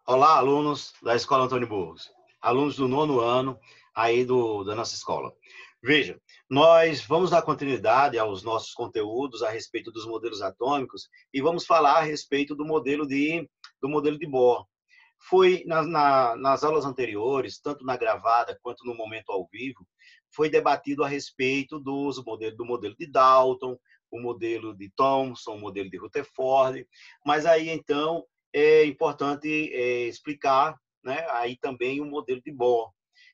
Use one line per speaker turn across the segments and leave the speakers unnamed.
Olá, alunos da Escola Antônio Burgos, alunos do 9º ano aí da nossa escola. Veja, nós vamos dar continuidade aos nossos conteúdos a respeito dos modelos atômicos e vamos falar a respeito do modelo de Bohr. Foi nas aulas anteriores, tanto na gravada quanto no momento ao vivo, foi debatido a respeito do modelo de Dalton, o modelo de Thomson, o modelo de Rutherford, mas aí então é importante explicar, né, aí também o modelo de Bohr.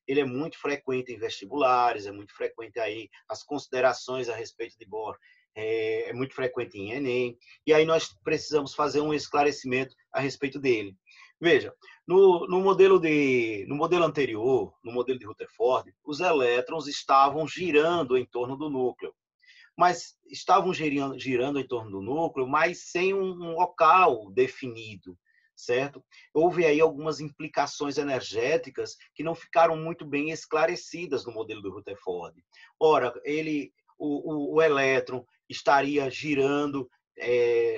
Ele é muito frequente em vestibulares, é muito frequente aí as considerações a respeito de Bohr, é muito frequente em Enem, e aí nós precisamos fazer um esclarecimento a respeito dele. Veja, no modelo anterior, no modelo de Rutherford, os elétrons estavam girando em torno do núcleo, mas estavam girando em torno do núcleo, mas sem um local definido, certo? Houve aí algumas implicações energéticas que não ficaram muito bem esclarecidas no modelo do Rutherford. Ora, o elétron estaria girando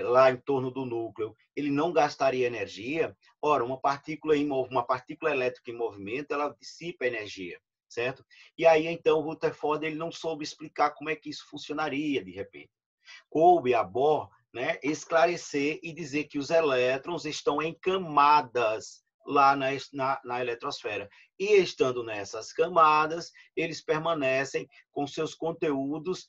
lá em torno do núcleo, ele não gastaria energia. Ora, uma partícula elétrica em movimento, ela dissipa energia, certo? E aí, então, o Rutherford ele não soube explicar como é que isso funcionaria, de repente. Coube a Bohr, né, esclarecer e dizer que os elétrons estão em camadas lá na eletrosfera. E estando nessas camadas, eles permanecem com seus conteúdos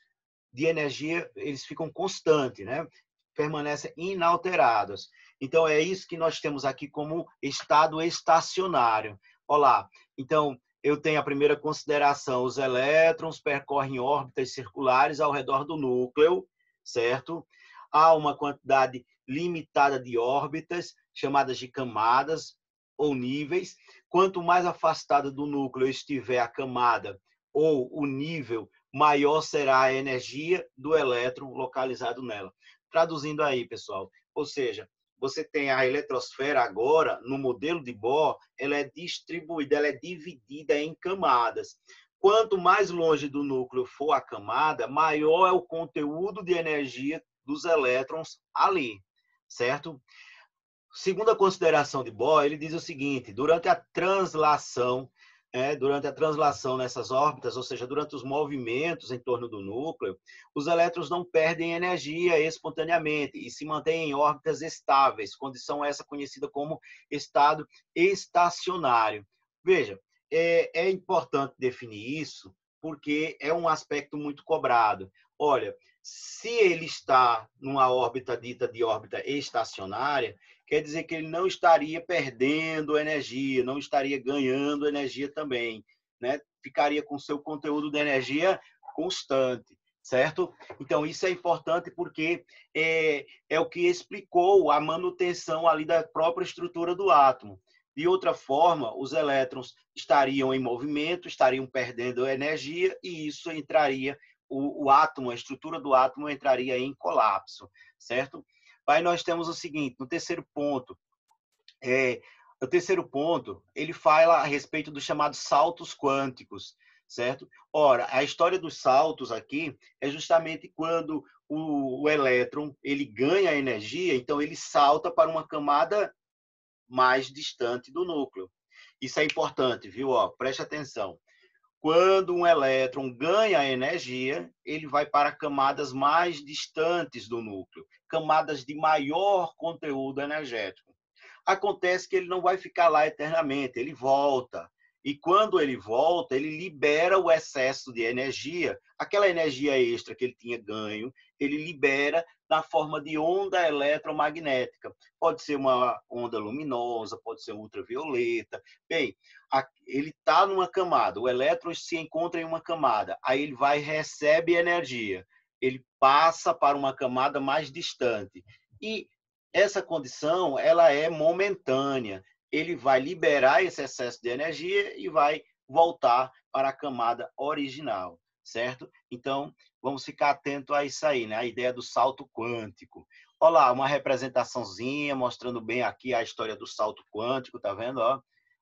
de energia, eles ficam constantes, né? Permanecem inalterados. Então, é isso que nós temos aqui como estado estacionário. Olá, então, eu tenho a primeira consideração: os elétrons percorrem órbitas circulares ao redor do núcleo, certo? Há uma quantidade limitada de órbitas, chamadas de camadas ou níveis. Quanto mais afastada do núcleo estiver a camada ou o nível, maior será a energia do elétron localizado nela. Traduzindo aí, pessoal, ou seja, você tem a eletrosfera agora, no modelo de Bohr, ela é distribuída, ela é dividida em camadas. Quanto mais longe do núcleo for a camada, maior é o conteúdo de energia dos elétrons ali, certo? Segundo a consideração de Bohr, ele diz o seguinte: durante a translação nessas órbitas, ou seja, durante os movimentos em torno do núcleo, os elétrons não perdem energia espontaneamente e se mantêm em órbitas estáveis, condição essa conhecida como estado estacionário. Veja, é importante definir isso porque é um aspecto muito cobrado. Olha, se ele está numa órbita dita de órbita estacionária, quer dizer que ele não estaria perdendo energia, não estaria ganhando energia também, né? Ficaria com seu conteúdo de energia constante, certo? Então, isso é importante porque é o que explicou a manutenção ali da própria estrutura do átomo. De outra forma, os elétrons estariam em movimento, estariam perdendo energia e isso entraria, o átomo, a estrutura do átomo entraria em colapso, certo? Aí nós temos o seguinte, no terceiro ponto, ele fala a respeito dos chamados saltos quânticos, certo? Ora, a história dos saltos aqui é justamente quando o elétron ele ganha energia, então ele salta para uma camada mais distante do núcleo. Isso é importante, viu? Preste atenção. Quando um elétron ganha energia, ele vai para camadas mais distantes do núcleo, camadas de maior conteúdo energético. Acontece que ele não vai ficar lá eternamente, ele volta. E quando ele volta, ele libera o excesso de energia, aquela energia extra que ele tinha ganho, ele libera na forma de onda eletromagnética. Pode ser uma onda luminosa, pode ser ultravioleta. Bem, ele está numa camada, o elétron se encontra em uma camada, aí ele vai recebe energia, ele passa para uma camada mais distante. E essa condição ela é momentânea. Ele vai liberar esse excesso de energia e vai voltar para a camada original, certo? Então, vamos ficar atento a isso aí, né? A ideia do salto quântico. Olha lá, uma representaçãozinha mostrando bem aqui a história do salto quântico, tá vendo?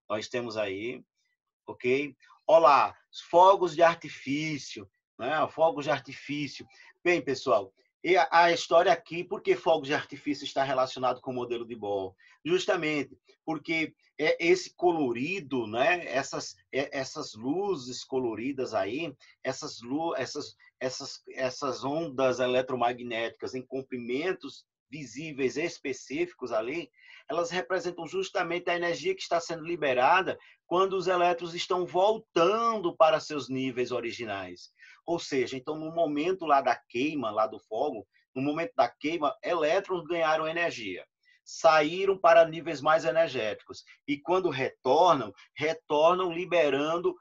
Nós temos aí, ok? Olha lá, fogos de artifício, né? Fogos de artifício. Bem, pessoal, E a história aqui, por que fogos de artifício está relacionado com o modelo de Bohr? Justamente porque esse colorido, né? Essas luzes coloridas aí, essas ondas eletromagnéticas em comprimentos visíveis específicos ali, elas representam justamente a energia que está sendo liberada quando os elétrons estão voltando para seus níveis originais. Ou seja, então no momento lá da queima, lá do fogo, no momento da queima, elétrons ganharam energia, saíram para níveis mais energéticos e quando retornam liberando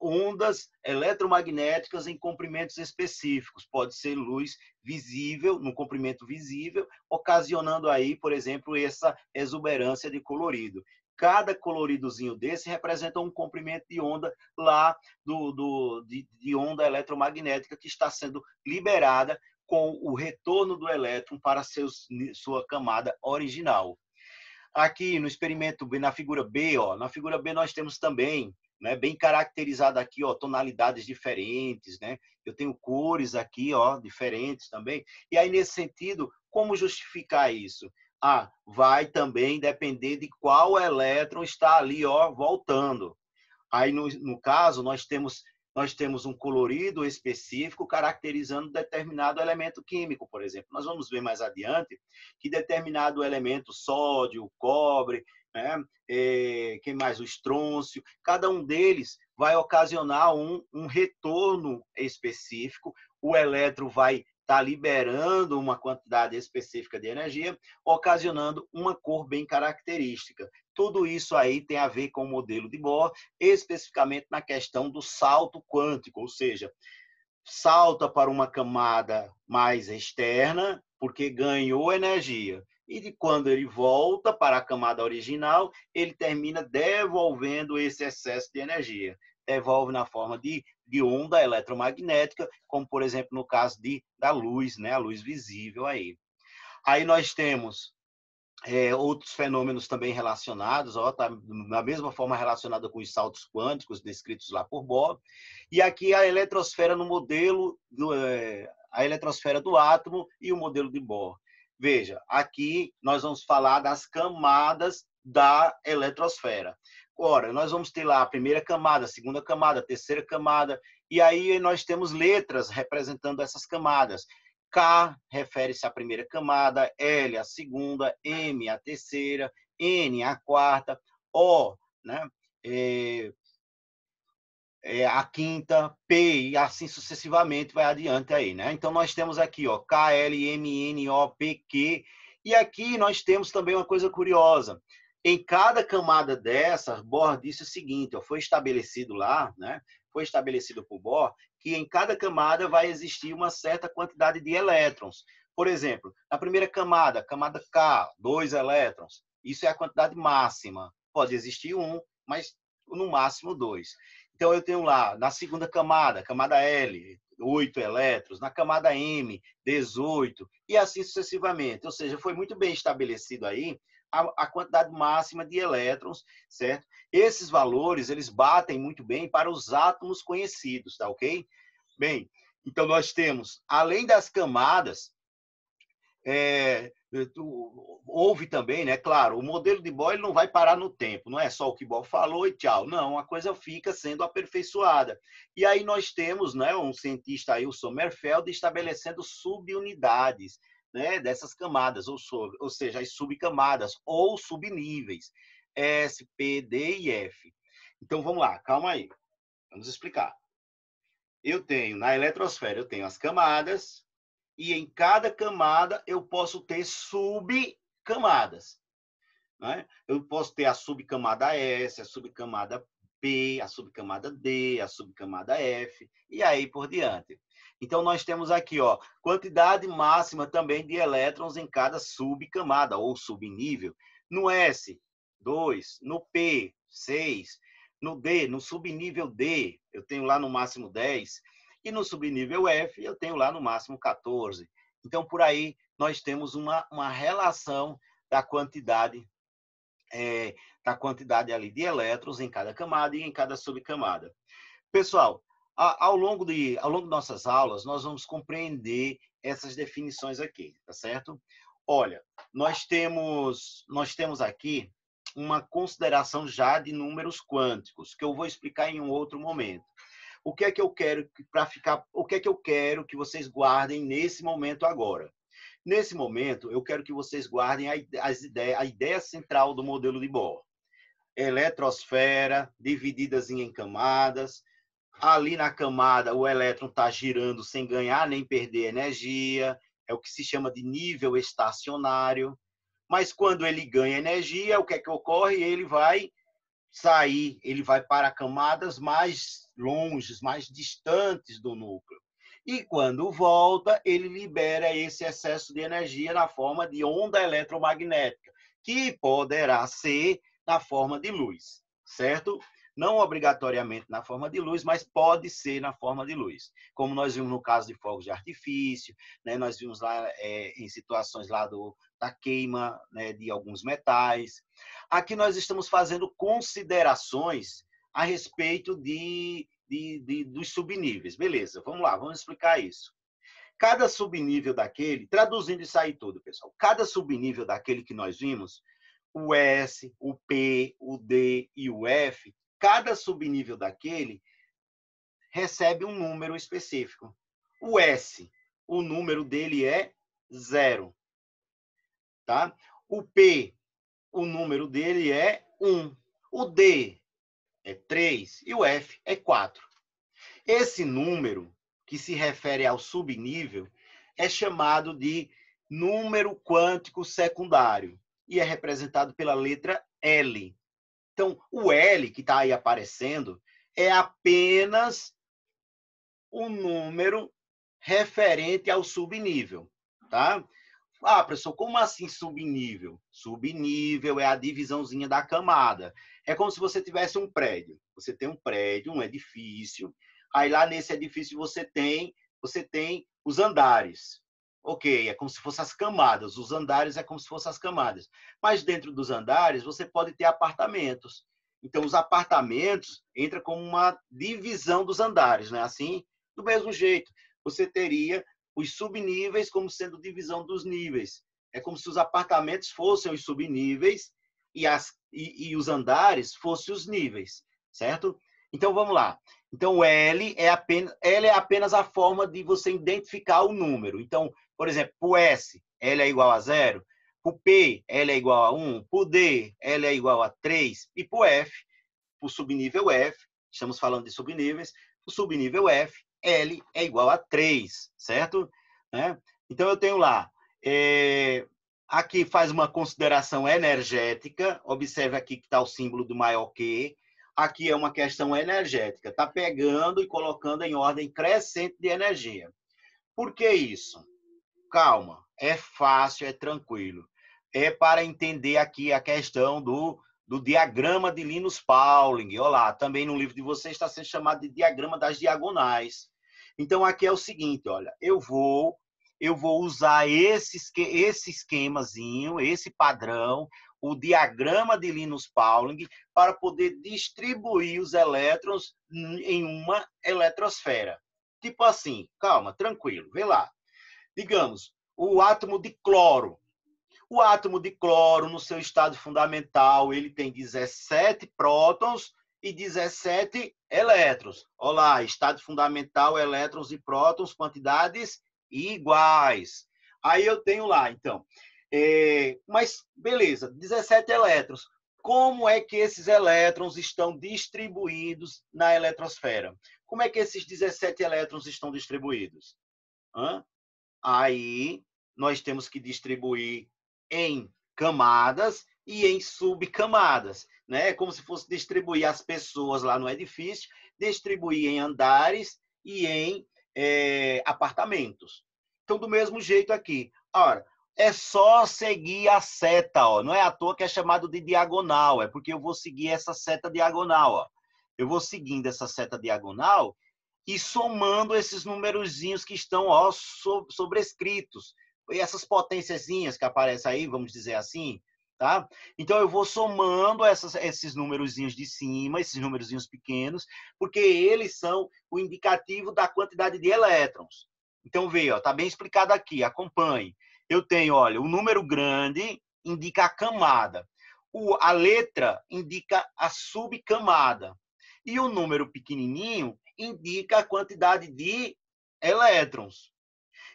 ondas eletromagnéticas em comprimentos específicos. Pode ser luz visível, no comprimento visível, ocasionando aí, por exemplo, essa exuberância de colorido. Cada coloridozinho desse representa um comprimento de onda lá de onda eletromagnética que está sendo liberada com o retorno do elétron para sua camada original. Aqui no experimento, na figura B, na figura B nós temos também, né, bem caracterizado aqui, tonalidades diferentes, né? Eu tenho cores aqui, diferentes também. E aí, nesse sentido, como justificar isso? Vai também depender de qual elétron está ali, voltando. Aí, no caso, nós temos um colorido específico caracterizando determinado elemento químico, por exemplo. Nós vamos ver mais adiante que determinado elemento, sódio, cobre, né? Quem mais? O estrôncio, cada um deles vai ocasionar um retorno específico, o elétron vai estar liberando uma quantidade específica de energia, ocasionando uma cor bem característica. Tudo isso aí tem a ver com o modelo de Bohr, especificamente na questão do salto quântico, ou seja, salta para uma camada mais externa, porque ganhou energia. E de quando ele volta para a camada original, ele termina devolvendo esse excesso de energia. Devolve na forma de onda eletromagnética, como, por exemplo, no caso da luz, né? A luz visível aí. Aí nós temos outros fenômenos também relacionados, tá da mesma forma relacionada com os saltos quânticos descritos lá por Bohr. E aqui a eletrosfera no modelo, a eletrosfera do átomo e o modelo de Bohr. Veja, aqui nós vamos falar das camadas da eletrosfera. Ora, nós vamos ter lá a primeira camada, a segunda camada, a terceira camada, e aí nós temos letras representando essas camadas. K refere-se à primeira camada, L à segunda, M à terceira, N à quarta, O, né? A quinta, P, e assim sucessivamente vai adiante aí, né? Então nós temos aqui, K, L, M, N, O, P, Q, e aqui nós temos também uma coisa curiosa. Em cada camada dessa, Bohr disse o seguinte, foi estabelecido lá, né? Foi estabelecido por Bohr que em cada camada vai existir uma certa quantidade de elétrons. Por exemplo, na primeira camada K, 2 elétrons. Isso é a quantidade máxima. Pode existir um, mas no máximo 2. Então, eu tenho lá, na segunda camada L, 8 elétrons, na camada M, 18, e assim sucessivamente. Ou seja, foi muito bem estabelecido aí a quantidade máxima de elétrons, certo? Esses valores, eles batem muito bem para os átomos conhecidos, tá ok? Bem, então nós temos, além das camadas, houve também, né? Claro, o modelo de Bohr ele não vai parar no tempo, não é só o que Bohr falou e tchau. Não, a coisa fica sendo aperfeiçoada. E aí nós temos, né, um cientista aí, o Sommerfeld, estabelecendo subunidades, né, dessas camadas, ou seja, as subcamadas ou subníveis, S, P, D e F. Então vamos lá, calma aí, vamos explicar. Eu tenho, na eletrosfera, eu tenho as camadas, e em cada camada eu posso ter subcamadas. Né? Eu posso ter a subcamada S, a subcamada P, a subcamada D, a subcamada F, e aí por diante. Então, nós temos aqui, quantidade máxima também de elétrons em cada subcamada, ou subnível. No S, 2. No P, 6. No D, no subnível D, eu tenho lá no máximo 10. E no subnível F, eu tenho lá no máximo 14. Então, por aí, nós temos uma relação da quantidade ali de elétrons em cada camada e em cada subcamada. Pessoal, Ao longo de nossas aulas, nós vamos compreender essas definições aqui, tá certo? Olha, nós temos aqui uma consideração já de números quânticos, que eu vou explicar em um outro momento. O que é que eu quero que vocês guardem nesse momento agora? Nesse momento, eu quero que vocês guardem a ideia central do modelo de Bohr. Eletrosfera, divididas em camadas. Ali na camada, o elétron está girando sem ganhar nem perder energia. É o que se chama de nível estacionário. Mas quando ele ganha energia, o que é que ocorre? Ele vai sair, ele vai para camadas mais longes, mais distantes do núcleo. E quando volta, ele libera esse excesso de energia na forma de onda eletromagnética, que poderá ser na forma de luz, certo? Não obrigatoriamente na forma de luz, mas pode ser na forma de luz. Como nós vimos no caso de fogos de artifício, né? Nós vimos lá em situações lá da queima, né, de alguns metais. Aqui nós estamos fazendo considerações a respeito dos subníveis. Beleza, vamos lá, vamos explicar isso. Cada subnível daquele, traduzindo isso aí tudo, pessoal, cada subnível daquele que nós vimos, o S, o P, o D e o F, cada subnível daquele recebe um número específico. O S, o número dele é 0. Tá? O P, o número dele é 1. O D é 3 e o F é 4. Esse número, que se refere ao subnível, é chamado de número quântico secundário e é representado pela letra L. Então, o L que está aí aparecendo é apenas um número referente ao subnível, tá? Ah, professor, como assim subnível? Subnível é a divisãozinha da camada. É como se você tivesse um prédio. Você tem um prédio, um edifício. Aí lá nesse edifício você tem os andares. Ok, é como se fossem as camadas. Os andares é como se fossem as camadas. Mas dentro dos andares você pode ter apartamentos. Então os apartamentos entram como uma divisão dos andares, né? Assim, do mesmo jeito, você teria os subníveis como sendo divisão dos níveis. É como se os apartamentos fossem os subníveis e os andares fossem os níveis, certo? Então, vamos lá. Então, L é apenas a forma de você identificar o número. Então, por exemplo, para o S, L é igual a 0. Para o P, L é igual a 1. Para o D, L é igual a 3. E para o F, para o subnível F, estamos falando de subníveis, o subnível F, L é igual a 3, certo? Então, eu tenho lá, aqui faz uma consideração energética, observe aqui que está o símbolo do maior que, aqui é uma questão energética, está pegando e colocando em ordem crescente de energia. Por que isso? Calma, é fácil, é tranquilo. É para entender aqui a questão do diagrama de Linus Pauling. Olha lá, também no livro de vocês está sendo chamado de diagrama das diagonais. Então, aqui é o seguinte, olha, eu vou usar esse esquemazinho, esse padrão, o diagrama de Linus Pauling, para poder distribuir os elétrons em uma eletrosfera. Tipo assim, calma, tranquilo, vê lá. Digamos, o átomo de cloro. O átomo de cloro, no seu estado fundamental, ele tem 17 prótons e 17 elétrons. Olha lá, estado fundamental, elétrons e prótons, quantidades iguais. Aí eu tenho lá, então. Mas, beleza, 17 elétrons. Como é que esses elétrons estão distribuídos na eletrosfera? Como é que esses 17 elétrons estão distribuídos? Aí nós temos que distribuir em camadas e em subcamadas, né? É como se fosse distribuir as pessoas lá no edifício, distribuir em andares e em apartamentos. Então, do mesmo jeito aqui. Ora, é só seguir a seta, ó. Não é à toa que é chamado de diagonal, é porque eu vou seguir essa seta diagonal, ó. Eu vou seguindo essa seta diagonal e somando esses numerozinhos que estão, ó, sobrescritos. E essas potenciazinhas que aparecem aí, vamos dizer assim, tá? Então, eu vou somando esses númerozinhos de cima, esses númerozinhos pequenos, porque eles são o indicativo da quantidade de elétrons. Então, veja, está bem explicado aqui, acompanhe. Eu tenho, olha, o número grande indica a camada, a letra indica a subcamada, e o número pequenininho indica a quantidade de elétrons.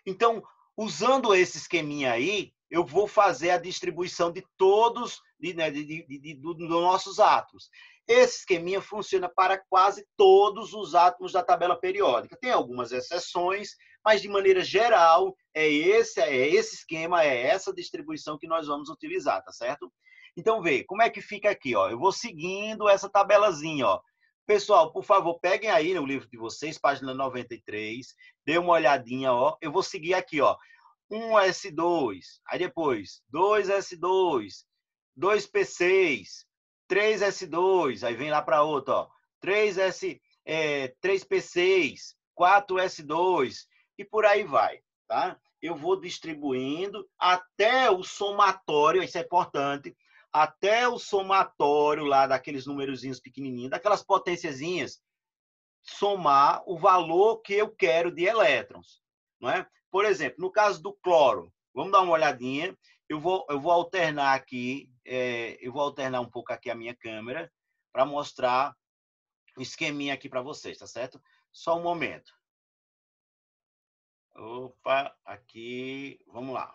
Então, usando esse esqueminha aí, eu vou fazer a distribuição de todos dos nossos átomos. Esse esqueminha funciona para quase todos os átomos da tabela periódica. Tem algumas exceções, mas de maneira geral, é esse esquema, é essa distribuição que nós vamos utilizar, tá certo? Então, vê, como é que fica aqui, ó? Eu vou seguindo essa tabelazinha, ó. Pessoal, por favor, peguem aí no livro de vocês, página 93, dê uma olhadinha, ó. Eu vou seguir aqui, ó. 1S2, aí depois 2S2, 2P6, 3S2, aí vem lá para outro, ó. 3P6, 4S2 e por aí vai, tá? Eu vou distribuindo até o somatório, isso é importante, até o somatório lá daqueles numerozinhos pequenininhos, daquelas potênciazinhas, somar o valor que eu quero de elétrons, não é? Por exemplo, no caso do cloro, vamos dar uma olhadinha. Eu vou alternar aqui, eu vou alternar um pouco aqui a minha câmera para mostrar o esqueminha aqui para vocês, tá certo? Só um momento. Opa, aqui, vamos lá.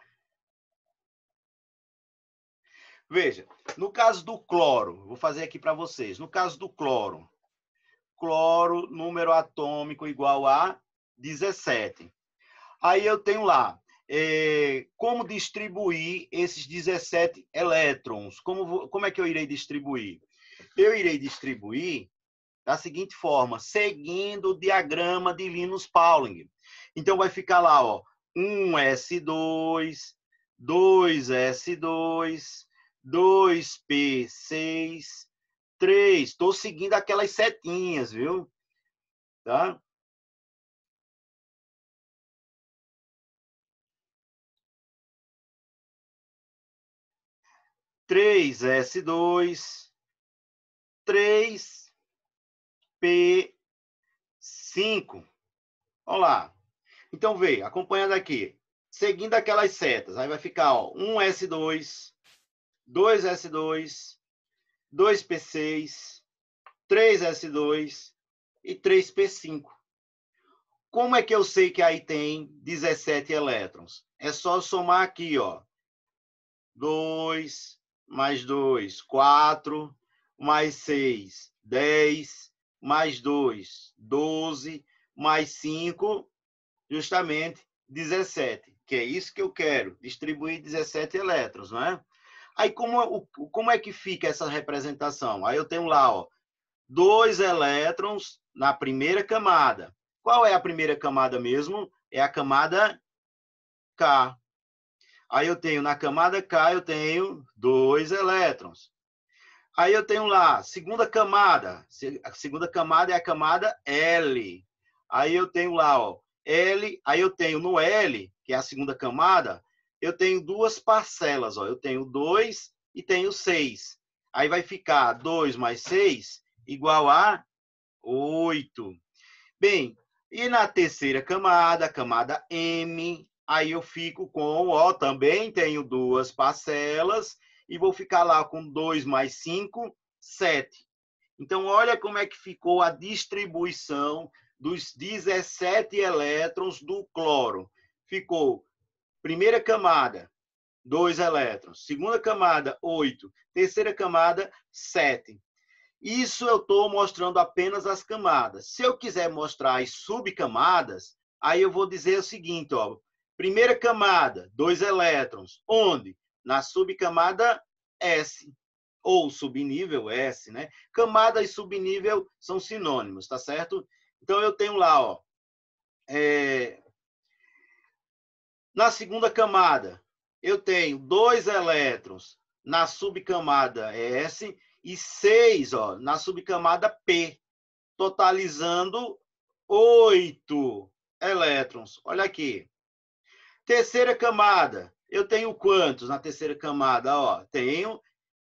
Veja, no caso do cloro, vou fazer aqui para vocês. No caso do cloro, número atômico igual a 17. Aí eu tenho lá, como distribuir esses 17 elétrons. Como é que eu irei distribuir? Eu irei distribuir da seguinte forma, seguindo o diagrama de Linus Pauling. Então, vai ficar lá, ó, 1S2, 2S2, 2P6, 3. Estou seguindo aquelas setinhas, viu? Tá? Três S2, 3P5. Vamos lá. Então, vê, acompanhando aqui. Seguindo aquelas setas. Aí vai ficar, ó, 1S2, 2S2, 2P6, 3S2 e 3P5. Como é que eu sei que aí tem 17 elétrons? É só somar aqui, ó. 2 mais 2, 4, mais 6, 10, mais 2, 12, mais 5, justamente 17, que é isso que eu quero, distribuir 17 elétrons, não é? Aí, como é que fica essa representação? Aí eu tenho lá, ó, 2 elétrons na primeira camada. Qual é a primeira camada mesmo? É a camada K. Aí eu tenho, na camada K, eu tenho 2 elétrons. Aí eu tenho lá, segunda camada. A segunda camada é a camada L. Aí eu tenho lá, ó, L. Aí eu tenho no L, que é a segunda camada, eu tenho duas parcelas. Ó, eu tenho 2 e tenho 6. Aí vai ficar 2 mais 6 igual a 8. Bem, e na terceira camada, camada M, aí eu fico com, ó, também tenho duas parcelas e vou ficar lá com 2 mais 5, 7. Então, olha como é que ficou a distribuição dos 17 elétrons do cloro. Ficou primeira camada, 2 elétrons. Segunda camada, 8. Terceira camada, 7. Isso eu estou mostrando apenas as camadas. Se eu quiser mostrar as subcamadas, aí eu vou dizer o seguinte, ó. Primeira camada, 2 elétrons. Onde? Na subcamada S, ou subnível S, né? Camada e subnível são sinônimos, tá certo? Então, eu tenho lá, ó. Na segunda camada, eu tenho 2 elétrons na subcamada S e 6, ó, na subcamada P, totalizando 8 elétrons. Olha aqui. Terceira camada, Eu tenho quantos na terceira camada? Ó, tenho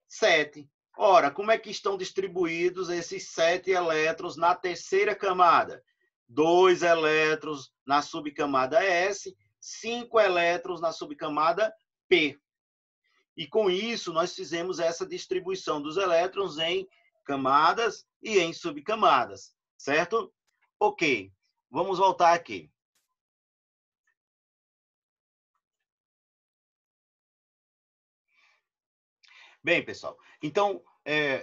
7. Ora, como é que estão distribuídos esses 7 elétrons na terceira camada? 2 elétrons na subcamada S, 5 elétrons na subcamada P. E com isso, nós fizemos essa distribuição dos elétrons em camadas e em subcamadas, certo? Ok, vamos voltar aqui. Bem, pessoal, então,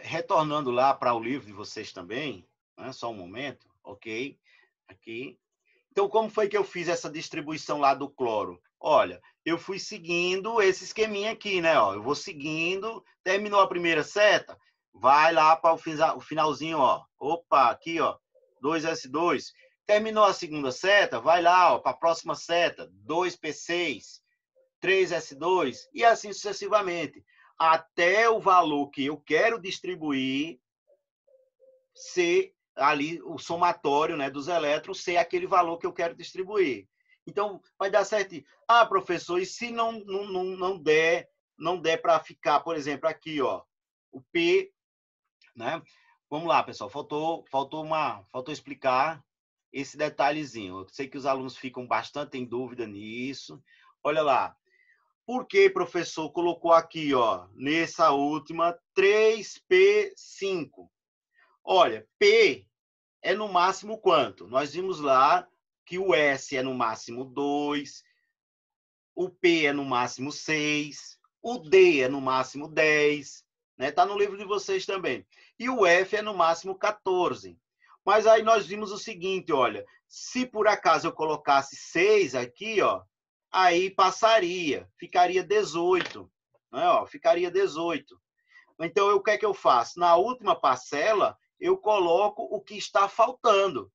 retornando lá para o livro de vocês também, né, só um momento, ok? Aqui. Então, como foi que eu fiz essa distribuição lá do cloro? Olha, eu fui seguindo esse esqueminha aqui, né? Ó, eu vou seguindo, terminou a primeira seta, vai lá para o finalzinho, ó. Opa, aqui, ó, 2S2. Terminou a segunda seta, vai lá, ó, para a próxima seta, 2P6, 3S2, e assim sucessivamente. Até o valor que eu quero distribuir ser ali o somatório, né, dos elétrons ser aquele valor que eu quero distribuir. Então, vai dar certo. Ah, professor, e se não der para ficar, por exemplo, aqui, ó, o P, né? Vamos lá, pessoal, faltou explicar esse detalhezinho. Eu sei que os alunos ficam bastante em dúvida nisso. Olha lá. Por que, professor, colocou aqui, ó, nessa última 3P5? Olha, P é no máximo quanto? Nós vimos lá que o S é no máximo 2, o P é no máximo 6, o D é no máximo 10, né? Está no livro de vocês também. E o F é no máximo 14. Mas aí nós vimos o seguinte, olha, se por acaso eu colocasse 6 aqui, ó, aí passaria, ficaria 18, né? Ó, ficaria 18. Então, o que é que eu faço? Na última parcela, eu coloco o que está faltando,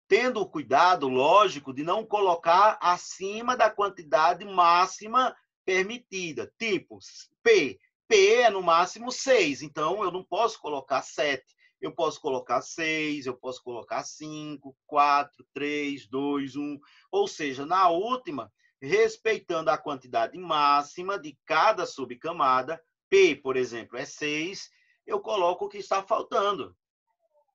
tendo o cuidado, lógico, de não colocar acima da quantidade máxima permitida. Tipo, P. P é no máximo 6, então eu não posso colocar 7. Eu posso colocar 6, eu posso colocar 5, 4, 3, 2, 1. Ou seja, na última, respeitando a quantidade máxima de cada subcamada, P, por exemplo, é 6, eu coloco o que está faltando.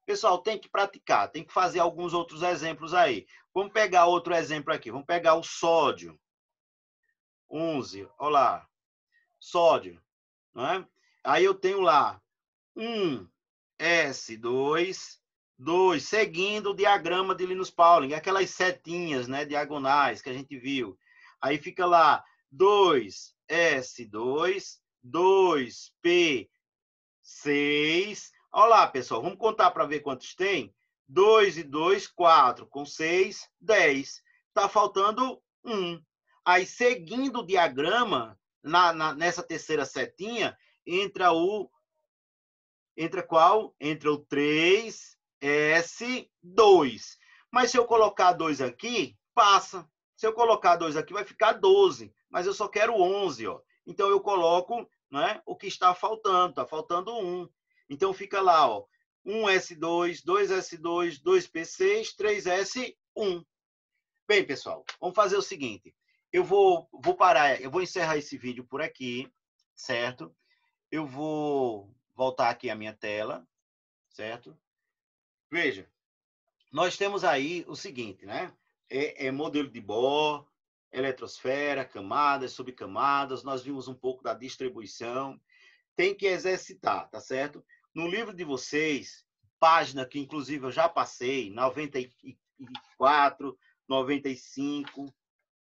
Pessoal, tem que praticar, tem que fazer alguns outros exemplos aí. Vamos pegar outro exemplo aqui. Vamos pegar o sódio. 11, olha lá. Sódio. Não é? Aí eu tenho lá 1S2, 2, seguindo o diagrama de Linus Pauling, aquelas setinhas, né, diagonais que a gente viu. Aí fica lá 2S2, 2P6. Olha lá, pessoal, vamos contar para ver quantos tem? 2 e 2, 4. Com 6, 10. Está faltando 1. Aí, seguindo o diagrama, nessa terceira setinha, entra qual? Entra o 3S2. Mas se eu colocar 2 aqui, passa. Se eu colocar 2 aqui, vai ficar 12. Mas eu só quero 11, ó. Então, eu coloco, né, o que está faltando. Está faltando 1. Então, fica lá, ó, 1S2, 2S2, 2P6, 3S1. Bem, pessoal, vamos fazer o seguinte. Eu vou parar, eu vou encerrar esse vídeo por aqui, certo? Eu vou voltar aqui a minha tela, certo? Veja, nós temos aí o seguinte, né? Modelo de Bohr, eletrosfera, camadas, subcamadas, nós vimos um pouco da distribuição. Tem que exercitar, tá certo? No livro de vocês, página que inclusive eu já passei, 94, 95,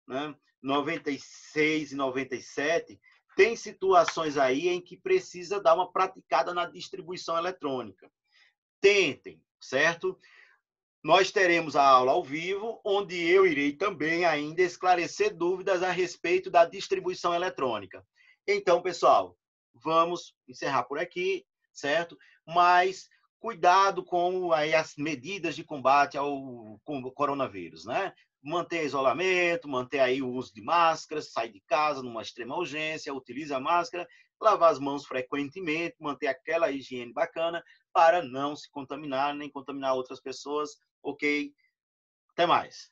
né? 96 e 97, tem situações aí em que precisa dar uma praticada na distribuição eletrônica. Tentem, certo? Nós teremos a aula ao vivo, onde eu irei também ainda esclarecer dúvidas a respeito da distribuição eletrônica. Então, pessoal, vamos encerrar por aqui, certo? Mas cuidado com aí as medidas de combate ao coronavírus, né? Manter isolamento, manter aí o uso de máscaras, sair de casa numa extrema urgência, utilize a máscara, lavar as mãos frequentemente, manter aquela higiene bacana para não se contaminar nem contaminar outras pessoas. Ok? Até mais.